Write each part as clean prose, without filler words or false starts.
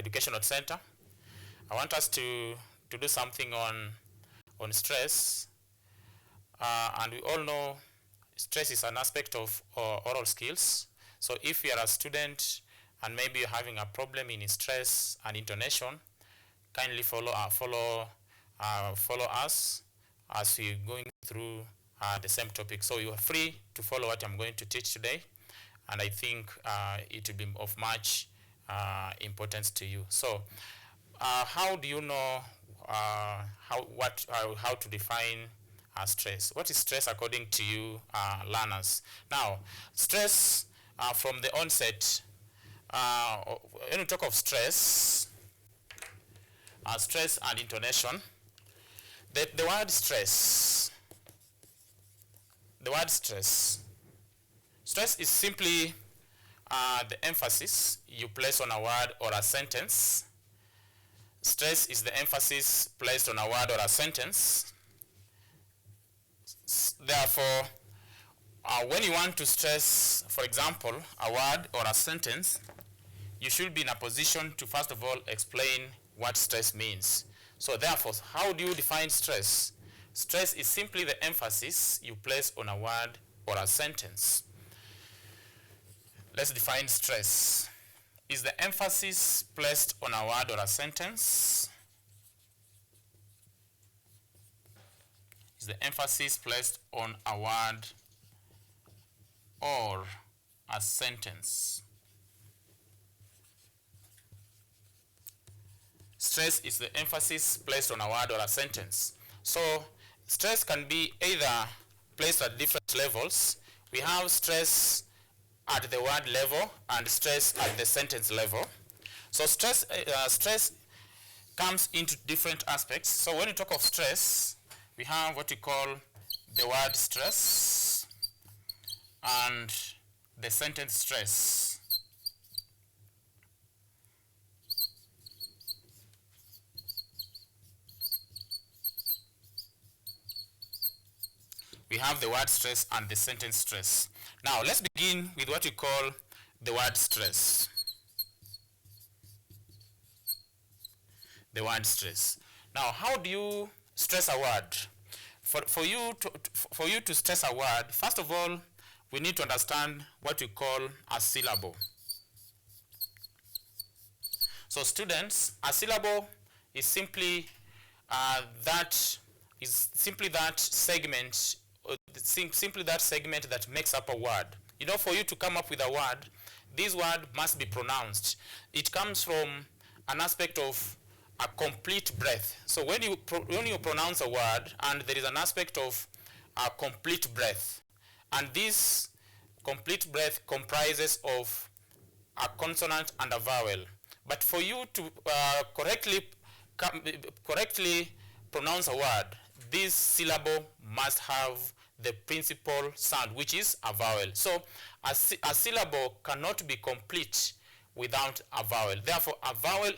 Educational Center. I want us to do something on stress. And we all know stress is an aspect of oral skills. So if you are a student and maybe you're having a problem in stress and intonation, kindly follow us as we're going through the same topic. So you are free to follow what I'm going to teach today, and I think it will be of much importance to you. So how do you know how to define stress? What is stress according to you, learners? Now, stress from the onset, when we talk of stress, stress and intonation, the word stress, stress is simply the emphasis you place on a word or a sentence. Stress is the emphasis placed on a word or a sentence. Therefore, when you want to stress, for example, a word or a sentence, you should be in a position to first of all explain what stress means. So therefore, how do you define stress? Stress is simply the emphasis you place on a word or a sentence. Let's define stress. Is the emphasis placed on a word or a sentence? Is the emphasis placed on a word or a sentence? Stress is the emphasis placed on a word or a sentence. So stress can be either placed at different levels. We have stress at the word level and stress at the sentence level. So stress comes into different aspects. So when you talk of stress, we have what we call the word stress and the sentence stress. We have the word stress and the sentence stress. Now, let's begin with what we call the word stress. The word stress. Now, how do you stress a word? For you to stress a word, first of all, we need to understand what we call a syllable. So students, a syllable is simply that segment that makes up a word. You know, for you to come up with a word, this word must be pronounced. It comes from an aspect of a complete breath. So when you pronounce a word, and there is an aspect of a complete breath, and this complete breath comprises of a consonant and a vowel. But for you to correctly pronounce a word, this syllable must have the principal sound, which is a vowel. So a syllable cannot be complete without a vowel. Therefore, a vowel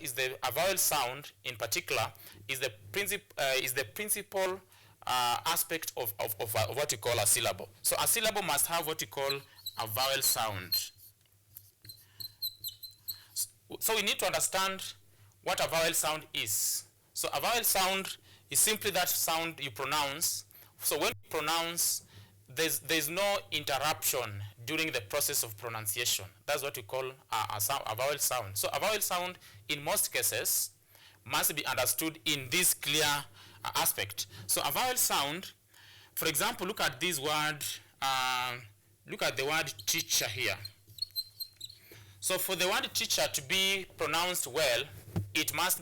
sound in particular is the principal aspect of what you call a syllable. So a syllable must have what you call a vowel sound. So we need to understand what a vowel sound is. So a vowel sound is simply that sound you pronounce. So when you pronounce, there's no interruption during the process of pronunciation. That's what we call a vowel sound. So a vowel sound, in most cases, must be understood in this clear aspect. So a vowel sound, for example, look at this word, look at the word teacher here. So for the word teacher to be pronounced well, it must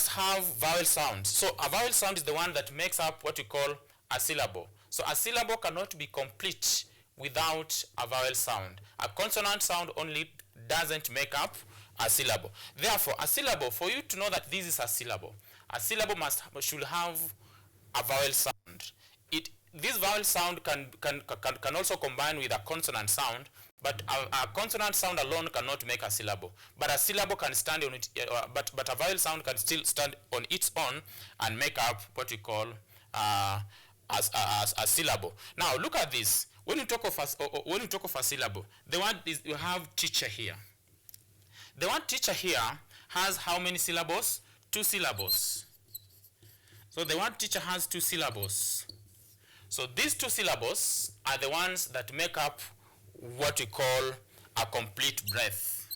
have vowel sound. So a vowel sound is the one that makes up what we call a syllable. So a syllable cannot be complete without a vowel sound. A consonant sound only doesn't make up a syllable. Therefore, a syllable, for you to know that this is a syllable should have a vowel sound. This vowel sound can also combine with a consonant sound, but a consonant sound alone cannot make a syllable. But a syllable can stand on it, but a vowel sound can still stand on its own and make up what we call as a syllable. Now look at this. When you talk of a syllable, the word is, you have teacher here. The word teacher here has how many syllables? 2 syllables. So the word teacher has 2 syllables. So these 2 syllables are the ones that make up what we call a complete breath.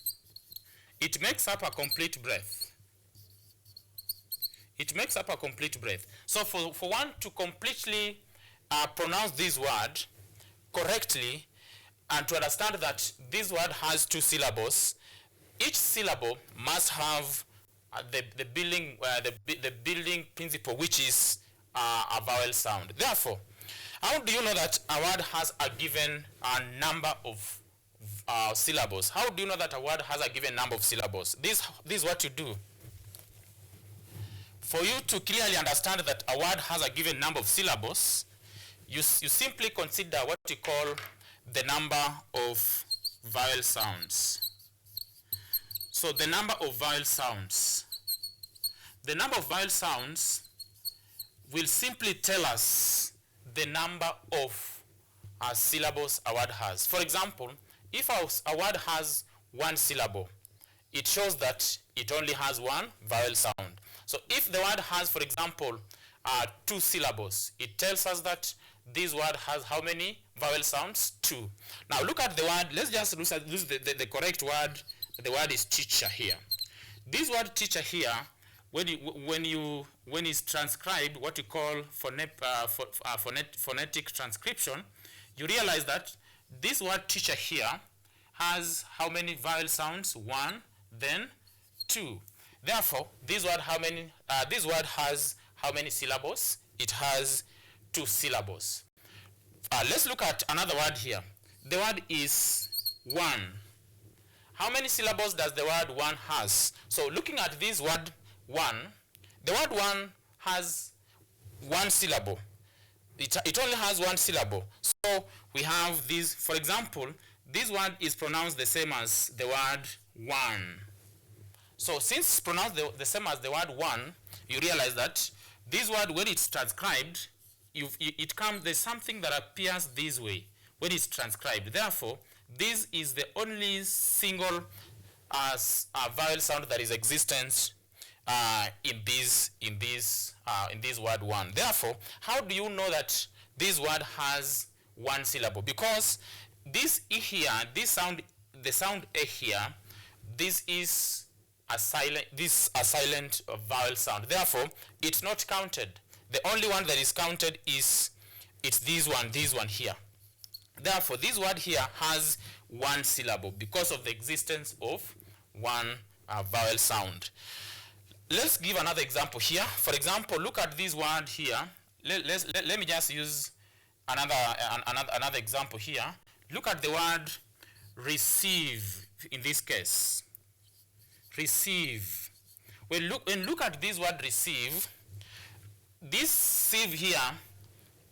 It makes up a complete breath. It makes up a complete breath. So for one to completely pronounce this word correctly and to understand that this word has 2 syllables, each syllable must have the building principle, which is a vowel sound. Therefore, how do you know that a word has a given number of syllables? How do you know that a word has a given number of syllables? This is what you do. For you to clearly understand that a word has a given number of syllables, you simply consider what you call the number of vowel sounds. So the number of vowel sounds. The number of vowel sounds will simply tell us the number of syllables a word has. For example, if a word has 1 syllable, it shows that it only has 1 vowel sound. So if the word has, for example, 2 syllables, it tells us that this word has how many vowel sounds? 2. Now look at the word. Let's just use the correct word. The word is teacher here. This word teacher here, when it's transcribed, what you call phonetic transcription, you realize that this word teacher here has how many vowel sounds? 1, then 2. Therefore, this word has how many syllables? It has 2 syllables. Let's look at another word here. The word is one. How many syllables does the word one has? So looking at this word one, the word one has 1 syllable. It only has 1 syllable. So we have this, for example, this word is pronounced the same as the word one. So since it's pronounced the same as the word one, you realize that this word, when it's transcribed, there's something that appears this way when it's transcribed. Therefore, this is the only single vowel sound that is existent in this word one. Therefore, how do you know that this word has 1 syllable? Because this e here, the sound a here, this is a silent vowel sound. Therefore, it's not counted. The only one that is counted is this one here. Therefore, this word here has 1 syllable because of the existence of 1 vowel sound. Let's give another example here. For example, look at this word here. Let me just use another example here. Look at the word receive in this case. Receive. When look at this word receive, this sieve here,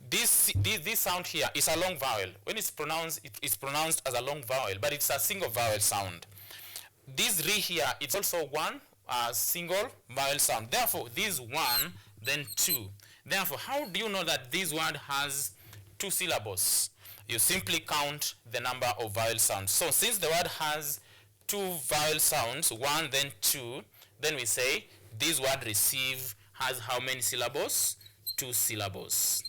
this sound here is a long vowel. When it's pronounced, it's pronounced as a long vowel, but it's a single vowel sound. This re here, it's also 1 single vowel sound. Therefore, this 1, then 2. Therefore, how do you know that this word has 2 syllables? You simply count the number of vowel sounds. So since the word has 2 vowel sounds, 1, then 2, then we say this word receive has how many syllables? 2 syllables.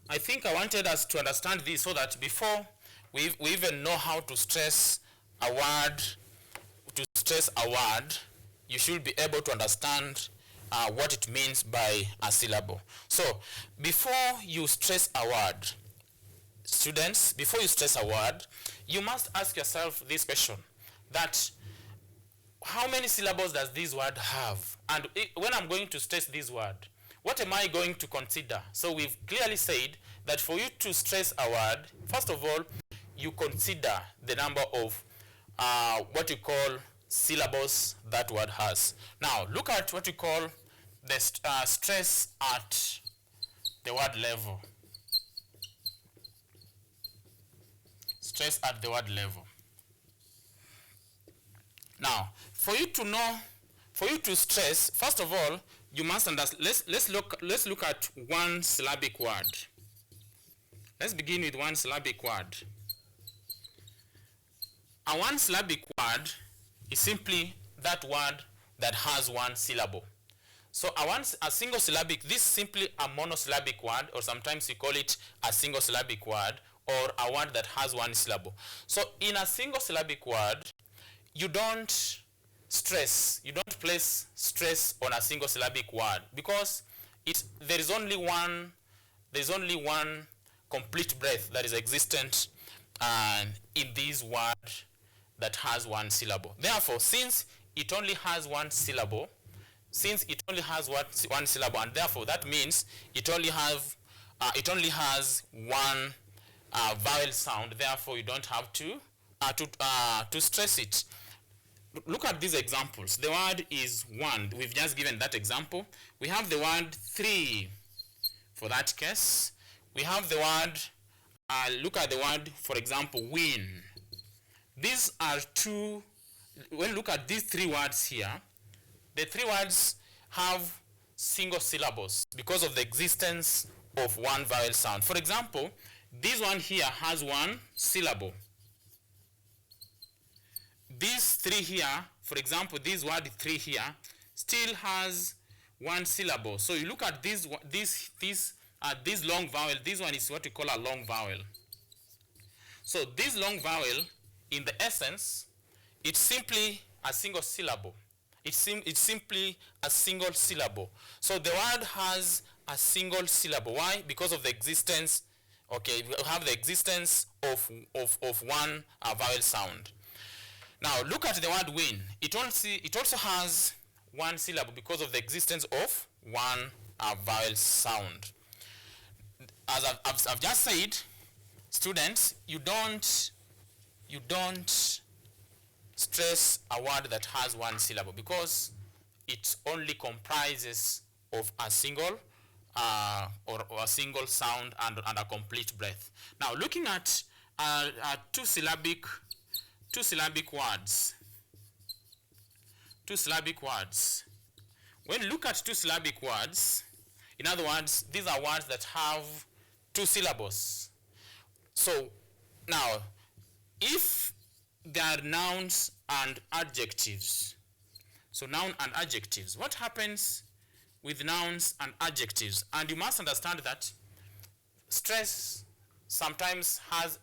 I think I wanted us to understand this so that before we even know how to stress a word, you should be able to understand what it means by a syllable. So before you stress a word, students, before you stress a word, you must ask yourself this question, that how many syllables does this word have? And when I'm going to stress this word, what am I going to consider? So we've clearly said that for you to stress a word, first of all, you consider the number of what you call syllables that word has. Now, look at what you call the stress at the word level. Stress at the word level. Now, for you to stress, first of all, you must understand. Let's look at 1 syllabic word. Let's begin with 1 syllabic word. A 1 syllabic word is simply that word that has one syllable. So a single syllabic, this is simply a monosyllabic word, or sometimes you call it a single syllabic word, or a word that has one syllable. So in a single syllabic word, you don't place stress on a single syllabic word, because there is only one complete breath that is existent in this word that has one syllable. Therefore, since it only has one syllable, and therefore that means it only has one vowel sound. Therefore, you don't have to stress it. Look at these examples. The word is one. We've just given that example. We have the word three for that case. We have the word, look at the word, for example, win. These are two, when you look at these three words here, the three words have single syllables because of the existence of one vowel sound. For example, this one here has one syllable. These three here, for example, this word three here, still has one syllable. So you look at this long vowel. This one is what we call a long vowel. So this long vowel, in the essence, it's simply a single syllable. It's simply a single syllable. So the word has a single syllable. Why? Because of the existence. Okay, we have the existence of one vowel sound. Now look at the word win. It also has one syllable because of the existence of one vowel sound. As I've just said, students, you don't stress a word that has one syllable because it only comprises of a single or a single sound and a complete breath. Now looking at two syllabic words. When you look at two syllabic words, in other words, these are words that have two syllables. So now, if they are nouns and adjectives, so noun and adjectives, what happens with nouns and adjectives? And you must understand that stress sometimes has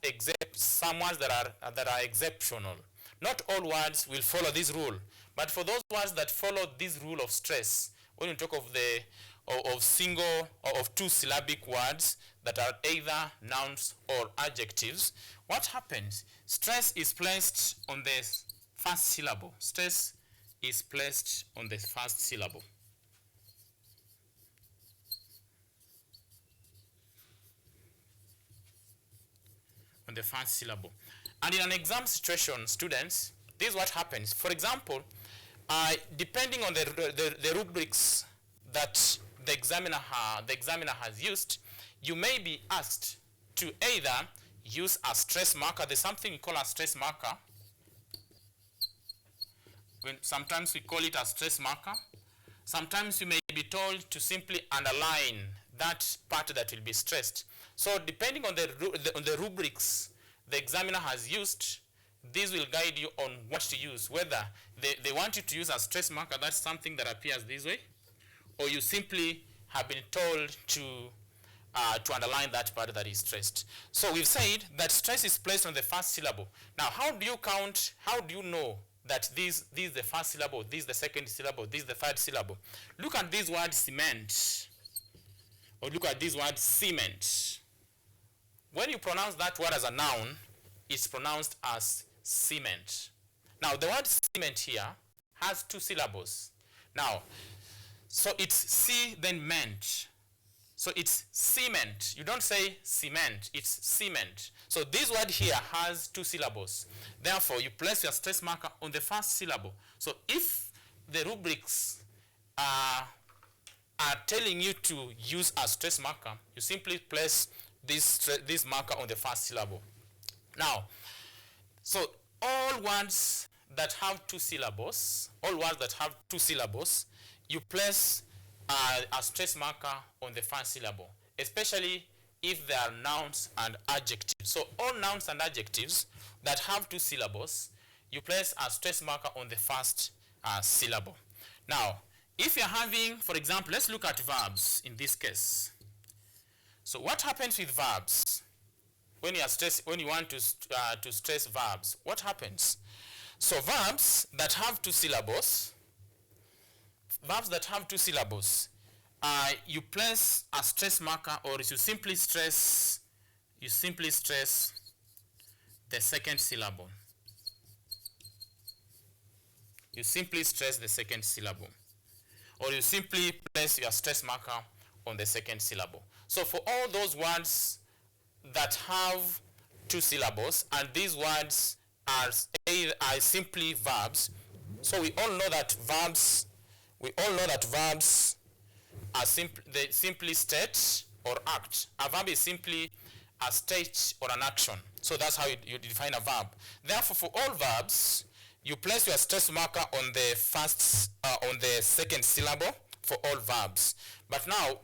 some words that are exceptional. Not all words will follow this rule, but for those words that follow this rule of stress, when you talk of single or of two syllabic words that are either nouns or adjectives, what happens? Stress is placed on the first syllable. Stress is placed on the first syllable. On the first syllable. And in an exam situation, students, this is what happens. For example, depending on the rubrics that the examiner has used, you may be asked to either use a stress marker. There's something we call a stress marker. Sometimes we call it a stress marker. Sometimes you may be told to simply underline that part that will be stressed. So depending on the rubrics the examiner has used, this will guide you on what to use. Whether they want you to use a stress marker, that's something that appears this way, or you simply have been told to underline that part that is stressed. So we've said that stress is placed on the first syllable. Now, how do you count? How do you know that this is the first syllable, this is the second syllable, this is the third syllable? Look at this word cement, or look at this word cement. When you pronounce that word as a noun, it's pronounced as cement. Now, the word cement here has two syllables. Now, so it's C then ment. So it's cement. You don't say cement, it's cement. So this word here has two syllables. Therefore, you place your stress marker on the first syllable. So if the rubrics are telling you to use a stress marker, you simply place this marker on the first syllable. Now, so all words that have two syllables, you place a stress marker on the first syllable, especially if they are nouns and adjectives. So all nouns and adjectives that have two syllables, you place a stress marker on the first syllable. Now, if you're having, for example, let's look at verbs in this case. So what happens with verbs? When you want to stress verbs, what happens? So verbs that have two syllables, you place a stress marker, or you simply stress the second syllable. You simply stress the second syllable, or you simply place your stress marker on the second syllable. So for all those words that have two syllables, and these words are simply verbs, so we all know that verbs are they simply state or act. A verb is simply a state or an action. So that's how you define a verb. Therefore, for all verbs, you place your stress marker on the second syllable for all verbs. But now,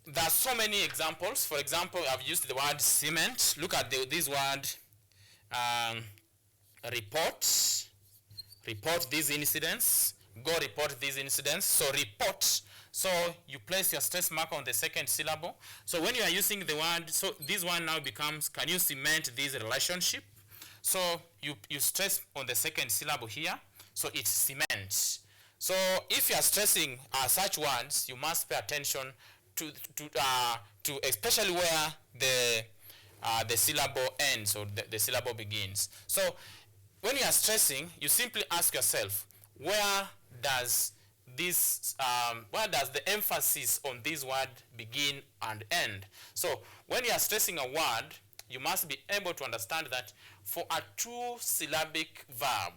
there are so many examples. For example, I've used the word cement. Look at this word, report. Report these incidents. Go report these incidents. So report. So you place your stress marker on the second syllable. So when you are using the word, so this one now becomes, can you cement this relationship? So you stress on the second syllable here. So it's cement. So if you are stressing such words, you must pay attention to especially where the syllable ends or the syllable begins. So when you are stressing, you simply ask yourself, where does the emphasis on this word begin and end? So when you are stressing a word, you must be able to understand that for a two-syllabic verb,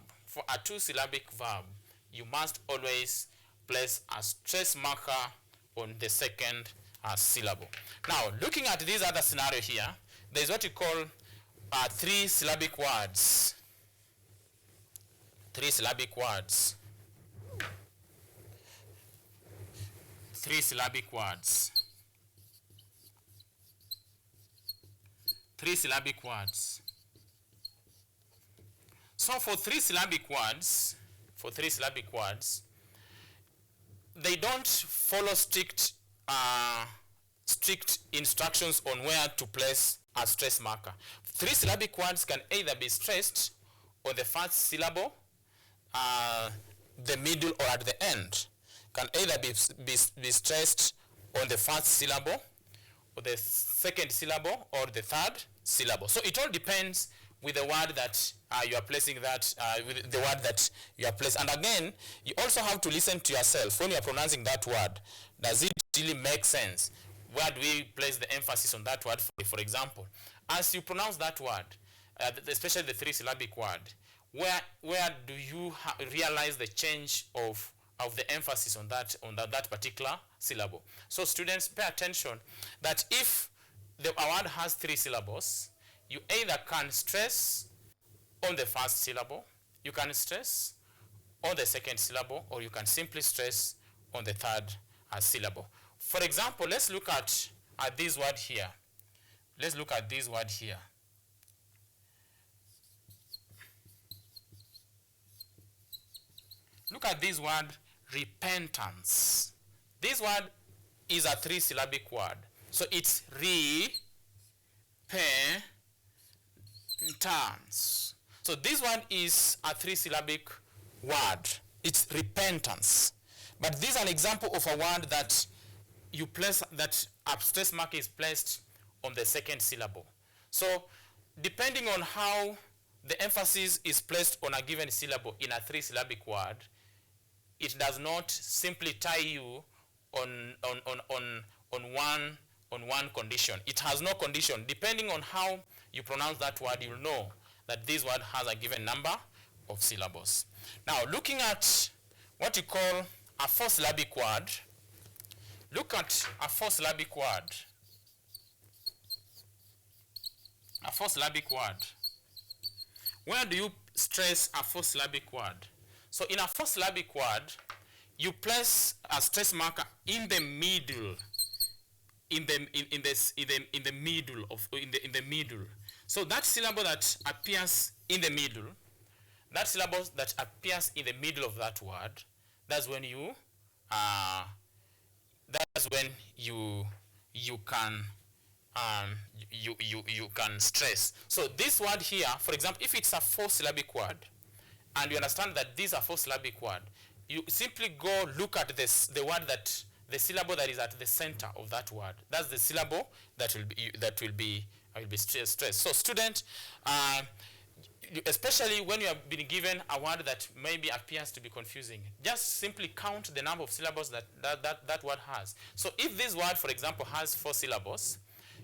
you must always place a stress marker on the second syllable. Now, looking at this other scenario here, there is what you call three-syllabic words. Three-syllabic words. Three-syllabic words. Three-syllabic words. So for three-syllabic words, they don't follow strict instructions on where to place a stress marker. Three-syllabic words can either be stressed on the first syllable, the middle, or at the end. Can either be stressed on the first syllable, or the second syllable, or the third syllable. So it all depends with the word that you are placing with the word that you are placing. And again, you also have to listen to yourself when you are pronouncing that word. Does it really make sense? Where do we place the emphasis on that word? For example, as you pronounce that word, especially the three-syllabic word, where do you realize the change of the emphasis on that particular syllable? So students, pay attention that if the word has three syllables, you either can stress on the first syllable, you can stress on the second syllable, or you can simply stress on the third syllable. For example, let's look at this word here. Let's look at this word here. Look at this word, repentance. This word is a three-syllabic word. So it's repentance. So this one is a three-syllabic word. It's repentance. But this is an example of a word that you place, that a stress mark is placed on the second syllable. So depending on how the emphasis is placed on a given syllable in a three-syllabic word, it does not simply tie you on one condition. It has no condition. Depending on how you pronounce that word, you'll know that this word has a given number of syllables. Now, looking at what you call a four-syllabic word, look at a four-syllabic word. A four-syllabic word. Where do you stress a four-syllabic word? So in a four-syllabic word, you place a stress marker in the middle. In the middle. So that syllable that appears in the middle, that syllable that appears in the middle of that word, that's when you can you can stress. So this word here, for example, if it's a 4-syllabic word, and you understand that these are 4-syllabic word, you simply go look at this, the word that, the syllable that is at the center of that word. That's the syllable that will be stressed. So student, especially when you have been given a word that maybe appears to be confusing, just simply count the number of syllables that word has. So if this word, for example, has 4 syllables,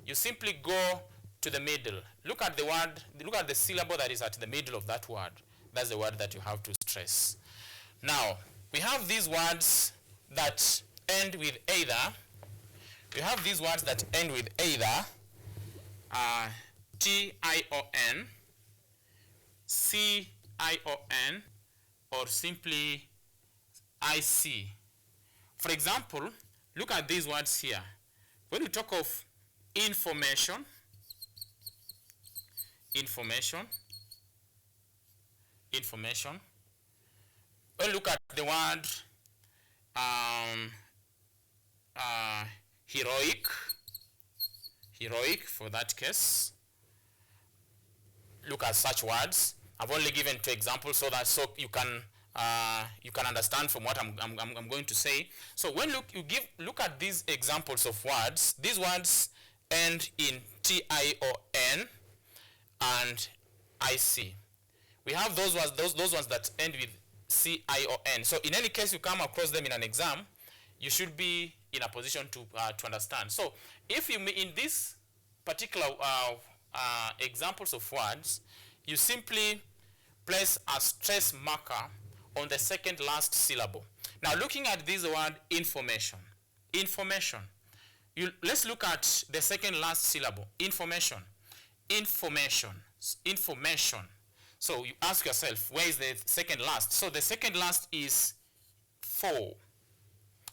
you simply go to the middle. Look at the word, look at the syllable that is at the middle of that word. That's the word that you have to stress. Now, we have these words that end with either. We have these words that end with either T-I-O-N, C-I-O-N, or simply I-C. For example, look at these words here. When we talk of information, when we look at the word heroic for that case, look at such words. I've only given 2 examples so you can understand from what I'm going to say. So when look at these examples of words, these words end in T-I-O-N and I-C. We have those ones that end with C-I-O-N. So in any case you come across them in an exam, you should be in a position to understand. So if you, in this particular examples of words, you simply place a stress marker on the second last syllable. Now looking at this word information, let's look at the second last syllable, information. So you ask yourself, where is the second last? So the second last is 4.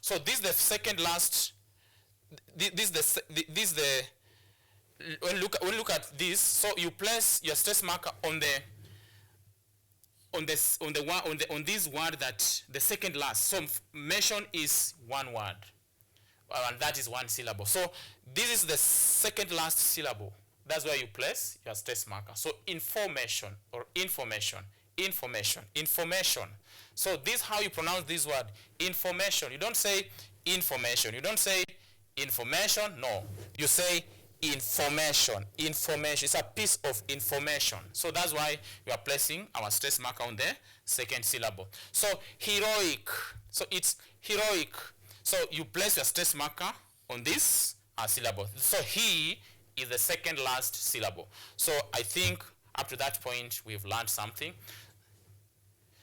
So this is the second last. When you look at this, so you place your stress marker on this word that the second last. So mention is 1 word, and that is 1 syllable. So this is the second last syllable. That's where you place your stress marker. So information or information. So this is how you pronounce this word, information. You don't say information. You don't say information. No, you say information. It's a piece of information. So that's why we are placing our stress marker on the second syllable. So heroic. So it's heroic. So you place your stress marker on this syllable. So he is the second last syllable. So I think up to that point we've learned something.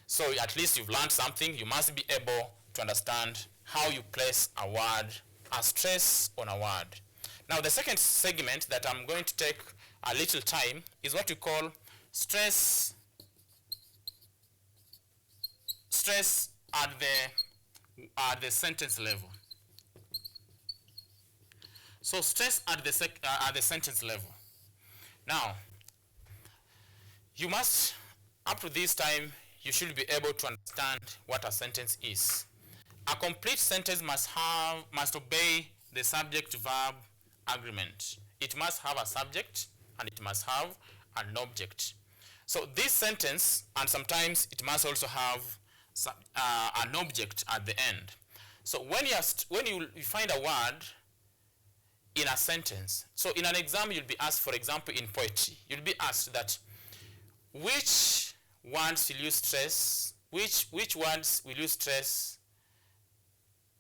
So at least you've learned something. You must be able to understand how you place a word, a stress on a word. Now the second segment that I'm going to take a little time is what we call stress at the sentence level. So stress at the sentence level. Now, you must, up to this time, you should be able to understand what a sentence is. A complete sentence must obey the subject-verb agreement. It must have a subject and it must have an object. So this sentence, and sometimes it must also have an object at the end. So when you find a word in a sentence, so in an exam you'll be asked, for example in poetry, you'll be asked that which words will you stress, which words will you stress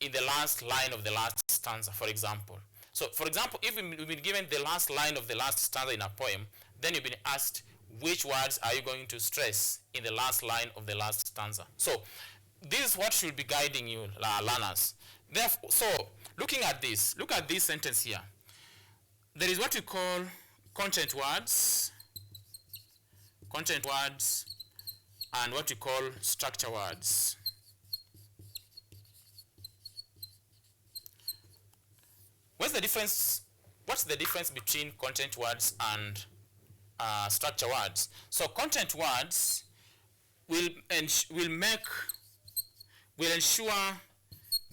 in the last line of the last stanza, for example. So for example, if we've been given the last line of the last stanza in a poem, then you've been asked which words are you going to stress in the last line of the last stanza. So this is what should be guiding you, learners. Therefore, so looking at this, look at this sentence here. There is what we call content words, and what we call structure words. What's the difference between content words and structure words? So content words will ensure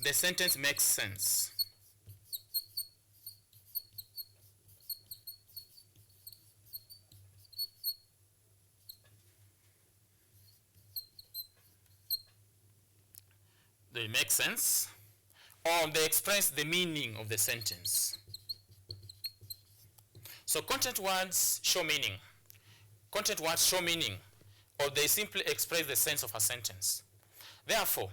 the sentence makes sense. They make sense, or they express the meaning of the sentence. So content words show meaning. Content words show meaning, or they simply express the sense of a sentence. Therefore,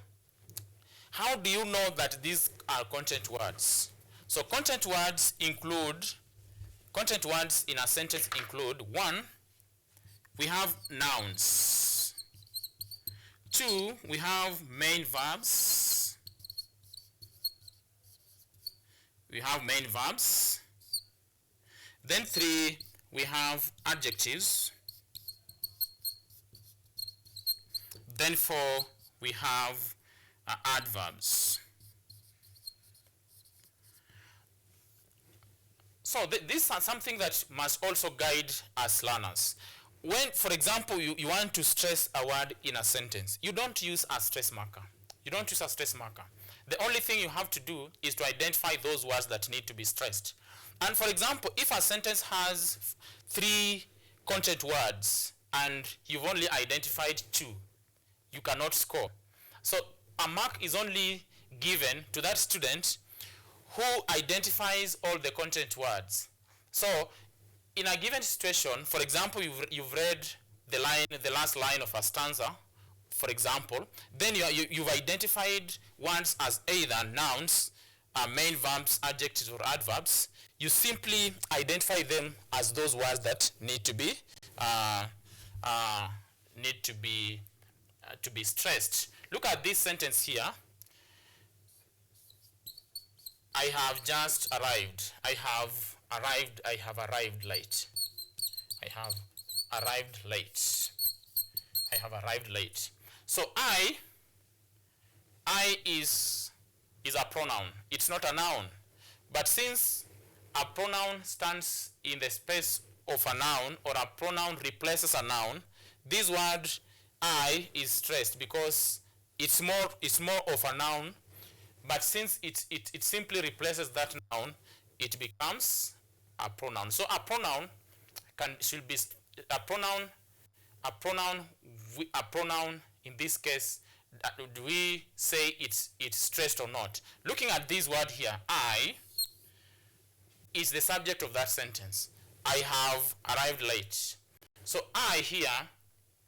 how do you know that these are content words? So content words in a sentence include: 1, we have nouns. 2, we have main verbs. Then 3, we have adjectives. Then 4, we have adverbs. So these are something that must also guide us learners. When, for example, you want to stress a word in a sentence, you don't use a stress marker. The only thing you have to do is to identify those words that need to be stressed. And for example, if a sentence has 3 content words and you've only identified 2, you cannot score. So a mark is only given to that student who identifies all the content words. So in a given situation, for example, you've read the last line of a stanza, for example, then you've identified words as either nouns, main verbs, adjectives, or adverbs. You simply identify them as those words that need to be stressed. Look at this sentence here. I have just arrived. I have arrived late. I have arrived late. So I is a pronoun. It's not a noun. But since a pronoun stands in the space of a noun, or a pronoun replaces a noun, this word I is stressed because it's more of a noun. But since it simply replaces that noun, it becomes a pronoun. So a pronoun in this case, do we say it's stressed or not? Looking at this word here, I is the subject of that sentence. I have arrived late. So I here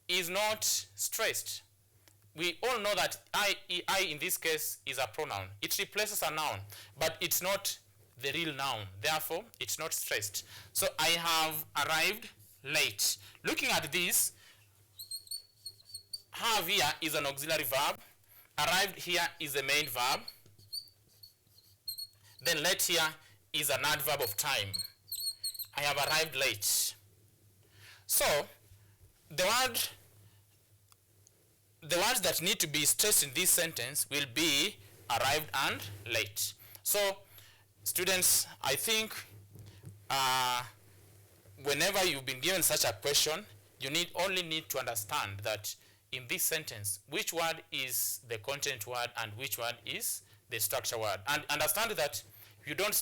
is not stressed. We all know that I in this case is a pronoun. It replaces a noun, but it's not the real noun. Therefore, it's not stressed. So I have arrived late. Looking at this, have here is an auxiliary verb. Arrived here is the main verb. Then late here is an adverb of time. I have arrived late. So the words that need to be stressed in this sentence will be arrived and late. So students, I think whenever you've been given such a question, you only need to understand that in this sentence, which word is the content word and which word is the structure word. And understand that you don't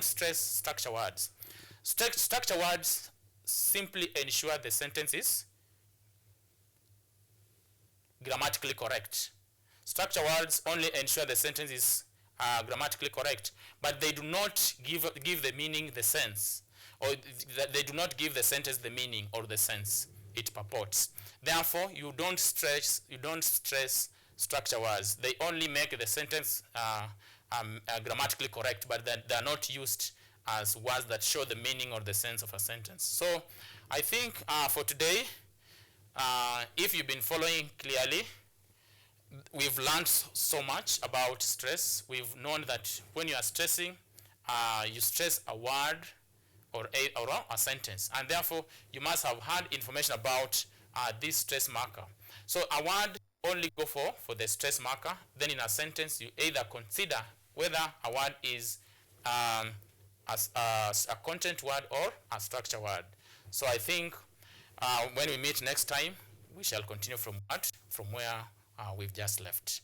stress structure words. Structure words simply ensure the sentence is grammatically correct. Structure words only ensure the sentence is grammatically correct, but they do not give the meaning the sense, or they do not give the sentence the meaning or the sense it purports. Therefore, you don't stress structure words. They only make the sentence grammatically correct, but they are not used as words that show the meaning or the sense of a sentence. So I think for today, if you've been following clearly, we've learned so much about stress. We've known that when you are stressing, you stress a word or a sentence, and therefore you must have had information about this stress marker. So a word only go for the stress marker. Then in a sentence, you either consider whether a word is as a content word or a structure word. So I think when we meet next time, we shall continue from from where we've just left.